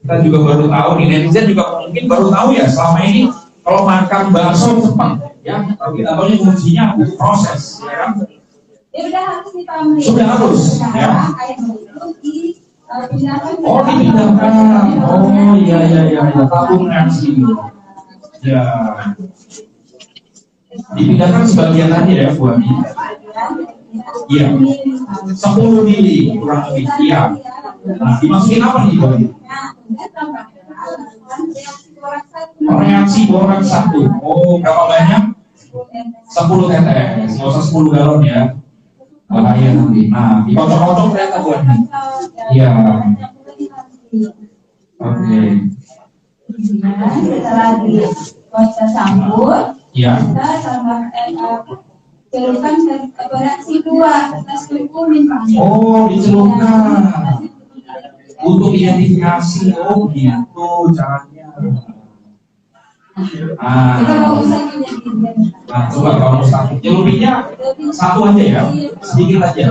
Kita juga baru tahu, nih netizen juga mungkin baru tahu ya selama ini kalau makan bakso cepat ya, tapi kita tahunya ujinya butuh proses ya kan? Ya udah harus ditambahin. Sudah harus ya. Sekarang air itu dipindahkan. Oh, dipindahkan. Oh, iya, tabung nasi. Ya. Dipindahkan sebagian aja ya, Bu Ani. Iya. 10 mili kurang lebih. Iya. Nah, dimasukin apa nih, Bu Ani? Reaksi borax 1. Oh, berapa banyak? 10 tetes. Nggak usah 10 galon ya. Bahaya nanti. Nah, dikocok-kocok ternyata Bu Ani. Iya. Oke. Setelah kita campur, Iya. kita tambahkan celupkan bereaksi 2, kita celupin Pak. Oh, dicelupkan. Untuk identifikasi, oh gitu caranya. Kita mau usahain Nah, coba kalau Mustaqim celupinnya satu aja ya, sedikit aja.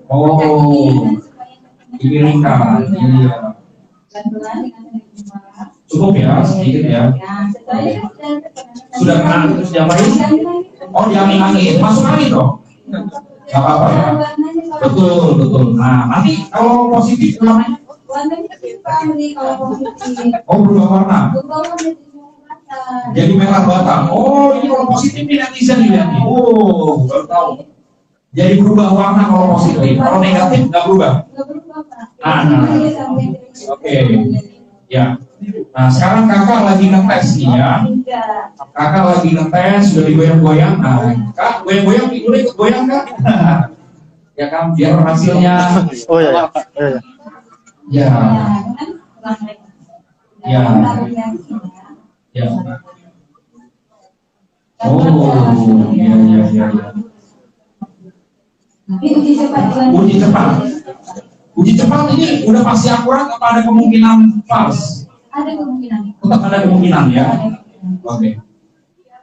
Oh, dipiringkan. Iya. Cukup ya, sedikit ya. Sudah kena terus diapain? Oh, diangin-angin. Masuk angin dong. Gak apa-apa ya. Betul. Nah, nanti kalau positif warnanya? Warnanya kalau positif. Oh, berubah warna. Jadi merah bata. Oh, ini kalau positif nih netizen nih lihat nih. Oh, baru tahu. Jadi berubah warna kalau positif. Kalau negatif nggak berubah. Oke. Ya. Nah, sekarang kakak lagi ngetes nih ya. Kakak lagi ngetes, sudah digoyang-goyang. Nah, kak, goyang-goyang, udah ikut goyang kak? Ya kan, biar hasilnya. Oh ya. Ya. Ya. Ya. Oh, ya. Uji cepat ini udah pasti akurat apa ada kemungkinan false? Ada kemungkinan. Tetap ada kemungkinan ya. Oke.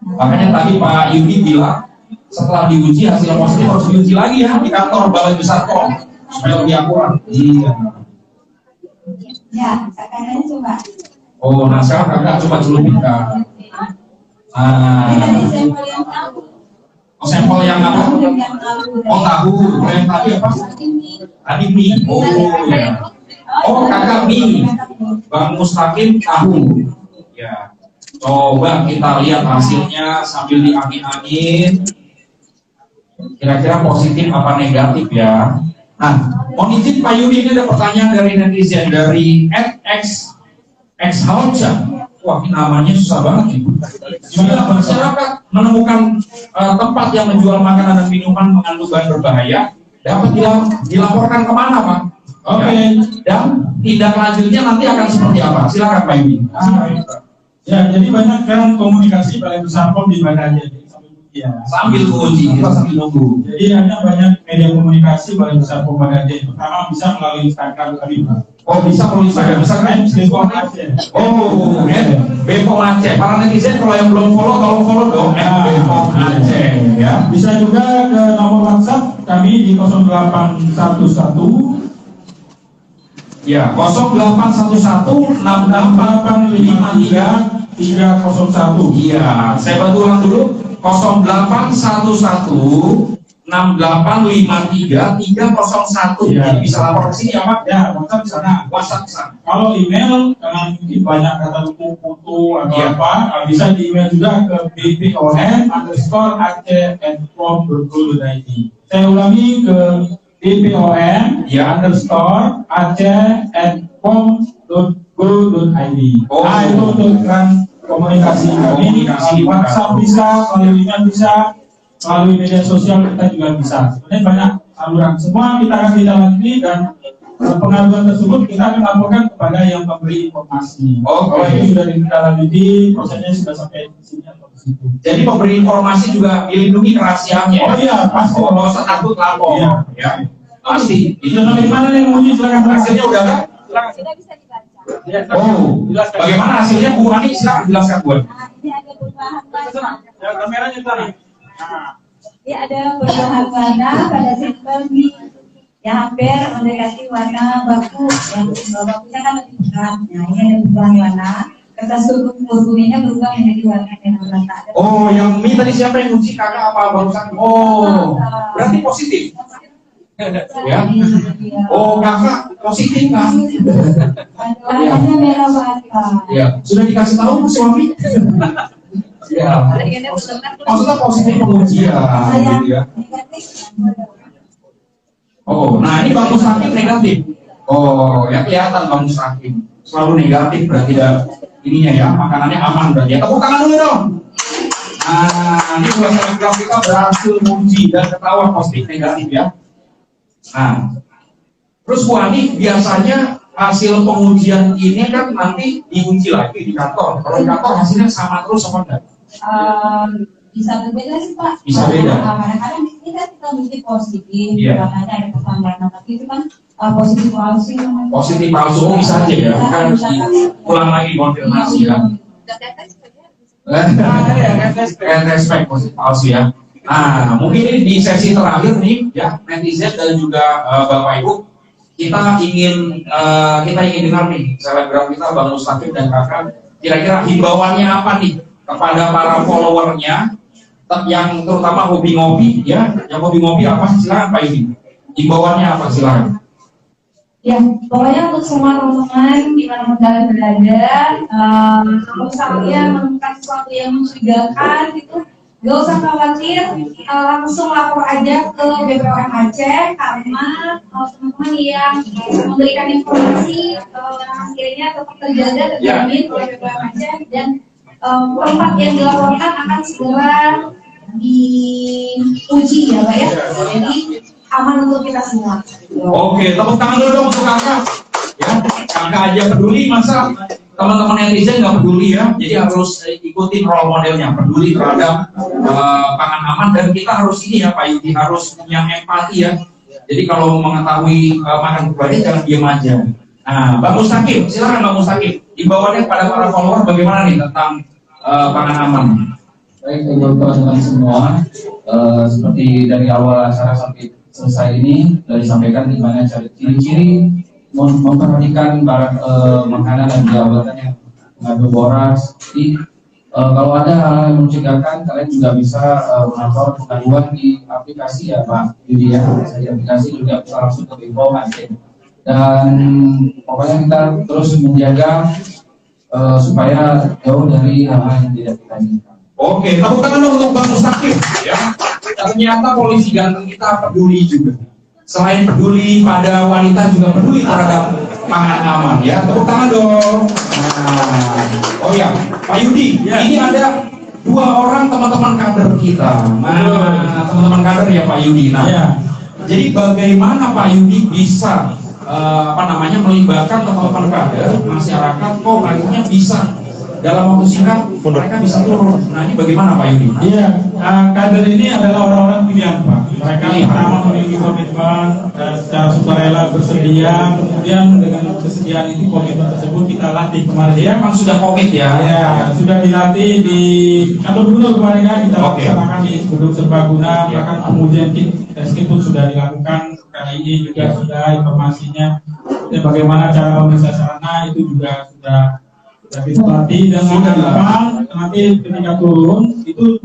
Makanya tadi Pak Yudi bilang setelah diuji hasil positif harus diuji lagi ya di kantor Balai Besar POM supaya lebih akurat. Iya. Ya, kakaknya coba. Oh, nah sekarang kakak coba celupin kak. Jadi sampel yang tahu. Oh, sampel yang apa? Yang tahu. Oh, tahu. Yang tadi apa? Tadi mie. Oh, ya. Oh, kakak mie. Bang Mustaqim tahu. Ya. Coba kita lihat hasilnya sambil diangin-angin. Kira-kira positif apa negatif ya? Nah, mohon izin Pak Yudi, ini ada pertanyaan dari netizen dari @x Wah, ini namanya susah banget nih. Jika masyarakat menemukan tempat yang menjual makanan dan minuman mengandung bahan berbahaya, dapat dilaporkan kemana, Pak? Oke. Dan tindak lanjutnya nanti akan seperti apa? Silakan Pak Yudi. Ya, jadi banyak kan komunikasi Balai Besar POM di Banda Aceh. Ya. Sambil menguji, kita sambil nunggu. Jadi ada banyak media komunikasi Balai Besar POM Banda Aceh. Pertama bisa melalui Instagram kami, Pak. Oh, bisa melalui Instagram, bisa kan? BPOM Aceh. Oh, BPOM Aceh. Para netizen kalau yang belum follow, tolong follow dong. BPOM Aceh, ya. Bisa juga ke nomor WhatsApp kami di 0811 Ya, 0811 301. Iya, saya bantu ulang dulu. 0811 6853 301. Iya. Jadi bisa lapor ke sini ya, Pak? Ya, WhatsApp di sana. WhatsApp sana. Kalau email, karena mungkin banyak kata foto atau Iya. apa, bisa di email juga ke bpon_aceh@pom.go.id. Saya ulangi ke bpon_aceh@pom.go.id. Oh. Nah, itu untuk komunikasi kami. Komunikasi. WhatsApp bisa, melalui email bisa, melalui media sosial kita juga bisa. Sebenarnya banyak saluran. Semua kita akan ditangani dan pengaduan tersebut kita akan laporkan kepada yang memberi informasi. Oh, Kalau itu sudah ditindaklanjuti, prosesnya sudah sampai di sini atau di situ. Jadi pemberi informasi juga dilindungi kerahasiaannya. Oh iya, pasti. Oh, nggak usah takut lapor. Iya. Ya, pasti. Itu dari mana yang mau silakan Hasilnya udah kan? Sudah bisa dibaca. Oh, bagaimana hasilnya Bu Ani? Silakan jelaskan Bu. Nah, ini ada perubahan warna. Ya, kameranya sana. Ini ada perubahan warna pada sampel mie yang hampir mendekati warna baku. Yang bakunya kan lebih berat. Nah, ini ada perubahan warna. Kertas kuning-kuningnya berubah menjadi warna merah rata. Oh, yang mie tadi siapa yang kunci, kakak apa barusan? Oh, berarti positif. Ya. Oh, kakak positif kan? Warnanya merah rata. Ya, sudah dikasih tahu ke suami? Ya. Maksudnya positif pengujian, gitu ya. Oh, nah ini Bang Mustaqim negatif. Oh, ya kelihatan Bang Mustaqim selalu negatif, berarti ininya ya, makanannya aman berarti ya. Tepuk tangan dulu dong. Nah, ini selebgram kita berhasil menguji dan ketahuan positif negatif ya. Nah, terus Bu Ani, biasanya hasil pengujian ini kan nanti diuji lagi di kantor. Kalau di kantor hasilnya sama terus apa enggak? Bisa berbeda sih Pak. Bisa beda. Kadang-kadang di sini kan kita mesti positif, Iya. makanya ada pertanyaan, tapi itu kan positif palsu. Positif palsu oh, bisa aja ya, kan ulang lagi konfirmasi kan. Respect positif palsu ya. Nah, mungkin ini di sesi terakhir nih ya, netizen dan juga Bapak Ibu, kita ingin dengar nih selebgram kita Bang Mustaqim dan Kakak, kira-kira himbauannya apa nih kepada para followernya yang terutama hobi ngopi ya, yang hobi ngopi apa sih, silakan Pak Yudi. Himbauannya apa, silakan. Ya, pokoknya untuk semua teman-teman di mana kalian berada, kalau misalnya menemukan sesuatu yang mencurigakan itu, gak usah khawatir, langsung lapor aja ke BPOM Aceh karena teman-teman yang memberikan informasi hasilnya tetap terjaga terjamin oleh BPOM Aceh dan tempat yang dilaporkan akan segera diuji ya Pak ya, jadi aman untuk kita semua. Oke, tepuk tangan dulu dong untuk Kakak. Ya, Kakak aja peduli, masa teman-teman netizen nggak peduli ya? Jadi harus ikutin role modelnya, peduli terhadap pangan aman, dan kita harus ini ya Pak Yudi, harus punya empati ya. Jadi kalau mengetahui makan pribadi jangan diam aja. Nah, Bang Mustaqim, silakan Bang Mustaqim. Imbauannya kepada para follower bagaimana nih tentang pangan aman? Baik, untuk teman-teman semua, seperti dari awal acara sampai selesai ini sudah disampaikan di mana ciri-ciri memperhatikan barang makanan dan buah-buahan yang mengandung borax seperti Kalau ada hal yang mencurigakan, kalian juga bisa melapor pengaduan di aplikasi ya Pak Yudi ya. Di aplikasi juga bisa langsung ke BPOM Aceh. Dan pokoknya kita terus menjaga supaya jauh dari hal-hal yang tidak kita inginkan. Oke, tepuk tangan dong untuk Bang Mustaqim ya. Ternyata polisi ganteng kita peduli juga. Selain peduli pada wanita juga peduli terhadap pangan aman ya. Tepuk tangan dong. Nah, oh ya, Pak Yudi, ini ada 2 orang teman-teman kader kita. Nah, teman-teman kader ya Pak Yudi. Nah, jadi bagaimana Pak Yudi bisa melibatkan teman-teman kader masyarakat kok akhirnya bisa dalam waktu singkat mereka bisa turun. Nah ini bagaimana Pak Yudi? Iya, kader ini adalah orang-orang pilihan Pak. Mereka pertama memiliki komitmen dan secara sukarela bersedia. Kemudian dengan kesediaan itu komitmen tersebut kita latih kemarin. Dia memang sudah komit ya? Ya, sudah dilatih di kantor gubernur kemarin kan kita laksanakan di gedung serbaguna. Bahkan kemudian testing pun sudah dilakukan. KII juga sudah informasinya. Dan bagaimana cara memeriksa sarana itu juga sudah dilatih dan harapan nanti ketika turun itu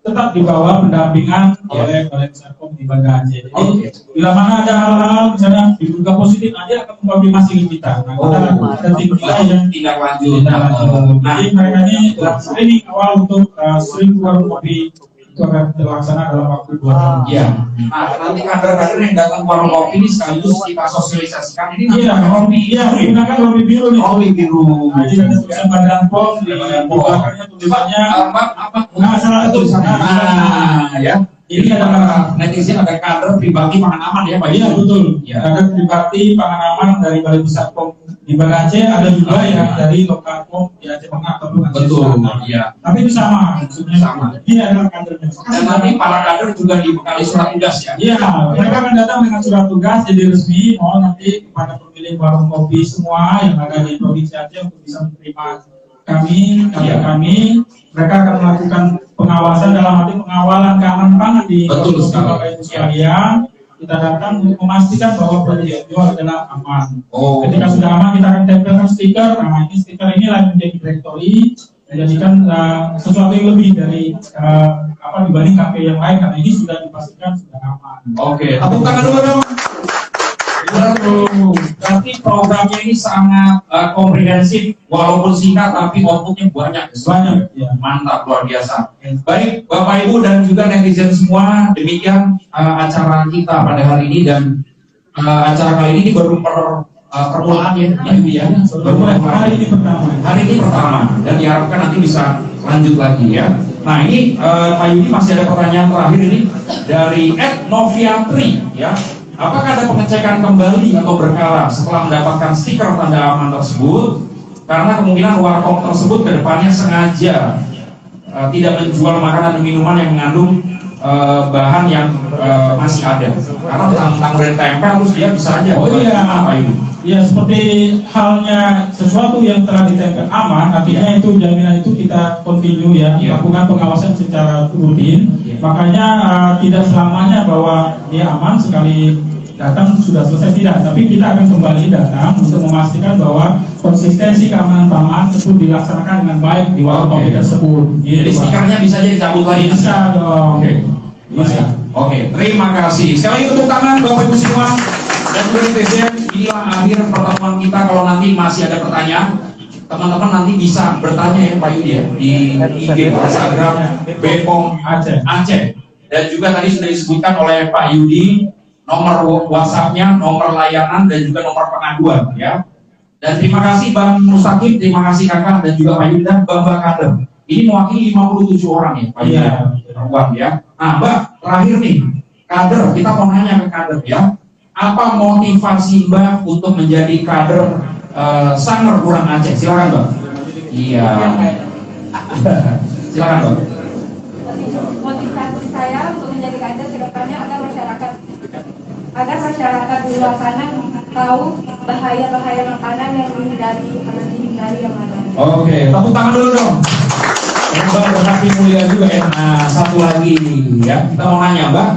tetap di bawah pendampingan oleh Sarkom di Banda Aceh. Jadi bila mana ada hal-hal misalnya diduga positif aja akan mengkonfirmasi kita. Nah, kita ada tim yang tindak lanjut. Jadi mereka ini screening awal untuk 1000 warung kopi itu akan terlaksana dalam waktu 2 tahun. Iya. Nah, nanti kader-kader yang datang ke warung kopi ini sekaligus kita sosialisasikan ini nanti kopi. Iya, menggunakan kopi biru nih. Kopi biru. Nah, jadi ada tulisan Badan POM di belakangnya tulisannya salah satu. Nah, ya. Ini ada netizen ada kader pribadi pangan aman ya Pak. Iya betul. Ya. Ada pribadi pangan aman dari Balai Besar POM di Banda Aceh, ada juga yang dari lokal POM di Aceh Tengah ataupun Aceh Betul. Selatan. Iya. Tapi itu sama, maksudnya Sama. Dia adalah kadernya. Dan nanti para kader juga dibekali surat tugas ya. Iya, mereka akan datang dengan surat tugas jadi resmi. Mohon nanti kepada pemilik warung kopi semua yang ada di provinsi Aceh untuk bisa menerima kami, mereka akan melakukan pengawasan dalam arti pengawalan keamanan pangan di Bapak Ibu sekalian. Kita datang untuk memastikan bahwa produk itu adalah aman. Ketika sudah aman, kita akan tempelkan stiker. Nah, ini stiker inilah menjadi direktori, menjadikan sesuatu yang lebih dari dibanding kafe yang lain karena ini sudah dipastikan sudah aman. Oke, tepuk tangan dulu dong. Berarti programnya ini sangat komprehensif, walaupun singkat tapi outputnya banyak. Ya. Mantap, luar biasa. Baik, Bapak Ibu dan juga netizen semua, demikian acara kita pada hari ini dan acara kali ini baru permulaan ya, Hari ini pertama dan diharapkan nanti bisa lanjut lagi ya. Nah ini Pak Yudi masih ada pertanyaan terakhir ini dari @noviatri ya. Apakah ada pengecekan kembali atau berkala setelah mendapatkan stiker tanda aman tersebut? Karena kemungkinan warkop tersebut kedepannya sengaja tidak menjual makanan dan minuman yang mengandung bahan yang masih ada. Karena tentang brand tempe terus dia bisa aja. Apa ini? Ya seperti halnya sesuatu yang telah ditempel aman, artinya itu jaminan itu kita continue ya, lakukan pengawasan secara rutin. Makanya tidak selamanya bahwa dia aman sekali datang sudah selesai, tidak, tapi kita akan kembali datang untuk memastikan bahwa konsistensi keamanan pangan tersebut dilaksanakan dengan baik di warung kopi tersebut. Jadi stikernya bisa jadi dicabut lagi. Bisa dong. Bisa. Oke, terima kasih. Sekali lagi tepuk tangan Bapak Ibu semua dan netizen. Inilah akhir pertemuan kita. Kalau nanti masih ada pertanyaan, teman-teman nanti bisa bertanya ya Pak Yudi ya di IG Instagram BPOM Aceh. Dan juga tadi sudah disebutkan oleh Pak Yudi nomor WhatsApp-nya, nomor layanan dan juga nomor pengaduan ya. Dan terima kasih Bang Mustaqim, terima kasih Kakak dan juga Pak Yudi dan Bang Kader. Ini mewakili 57 orang ya Pak Yudi perempuan ya. Nah Mbak, terakhir nih kader, kita mau nanya ke kader ya. Apa motivasi Mbak untuk menjadi kader Sanggar Kurang Aceh? Silakan Mbak. Iya. Silakan Mbak. Motivasi saya untuk menjadi kader ke depannya agar masyarakat di luar sana tahu bahaya-bahaya makanan yang dihindari yang ada. Oke, tepuk tangan dulu dong. Mbak berhati mulia juga ya. Nah, satu lagi ya, kita mau nanya Mbak,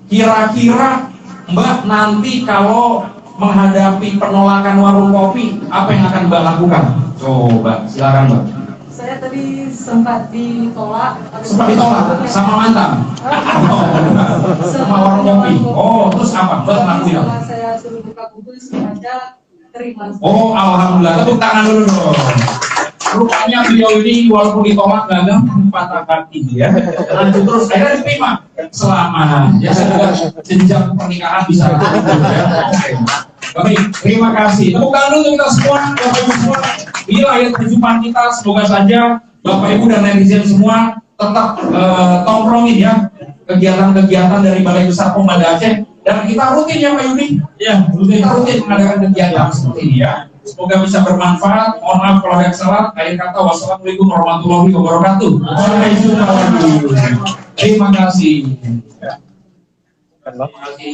kira-kira Mbak nanti kalau menghadapi penolakan warung kopi, apa yang akan Mbak lakukan? Coba, silakan Mbak. Saya Saya tadi sempat ditolak. Sempat ditolak sama mantan. Oh, sama warung kopi. Oh, terus apa? Buat ngaku ya? Setelah saya suruh buka buku sengaja terima. Oh, alhamdulillah. Tepuk tangan dulu dong. Rupanya beliau ini walaupun ditolak gagal patah hati ya. Lanjut terus, akhirnya diterima. Selamat. Ya semoga jenjang pernikahan bisa lanjut ya. Oke, terima kasih. Tepuk tangan dulu untuk kita semua, Bapak Ibu semua. Inilah akhir perjumpaan kita. Semoga saja Bapak Ibu dan netizen semua tetap tongkrongin ya kegiatan-kegiatan dari Balai Besar Pembanda Aceh. Dan kita rutin ya Pak Yudi. Ya, kita rutin mengadakan kegiatan seperti ini ya. Semoga bisa bermanfaat. Mohon maaf kalau ada kesalahan. Akhir kata, wassalamualaikum warahmatullahi wabarakatuh. Terima kasih. Terima kasih.